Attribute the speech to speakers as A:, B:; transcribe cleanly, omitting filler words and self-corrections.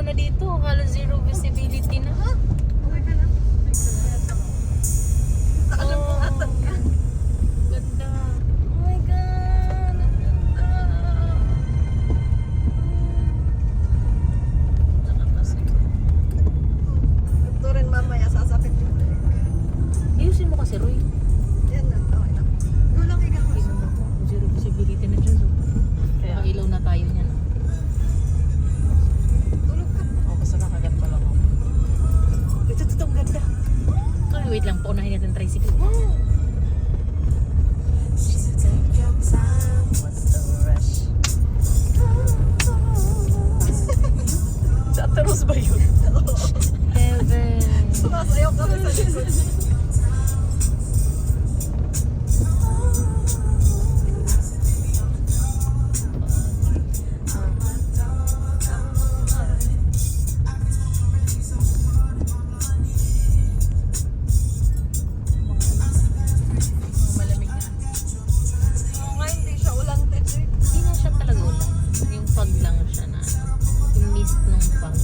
A: na dito. Halos zero visibility na.
B: Okay ka na? Alam mo atat ka.
A: Ganda. Oh my God. Ang ganda. Nakapasok.
B: Ito rin mamaya sasakit yung leg.
A: Ayusin mo kasi, Roy.
B: Yan na. Okay na. Gulang higa ko.
A: Tingnan mo po. Zero visibility na dyan. Kaya ilaw na tayo niyan.
B: Tulog ka.
C: Oh, basta nakagat pa lang ako.
B: Ito ang ganda.
A: Ay, wait lang po. Unahin natin ang tricycle.
C: What's the rush? Sa Ataros ba yun?
A: Heaven.
B: Sumasayaw kami sa likod.
A: Malamig na.
B: Oo nga, hindi siya ulan
A: Hindi na siya talaga ulan. Yung fog lang siya na. Yung mist ng fog.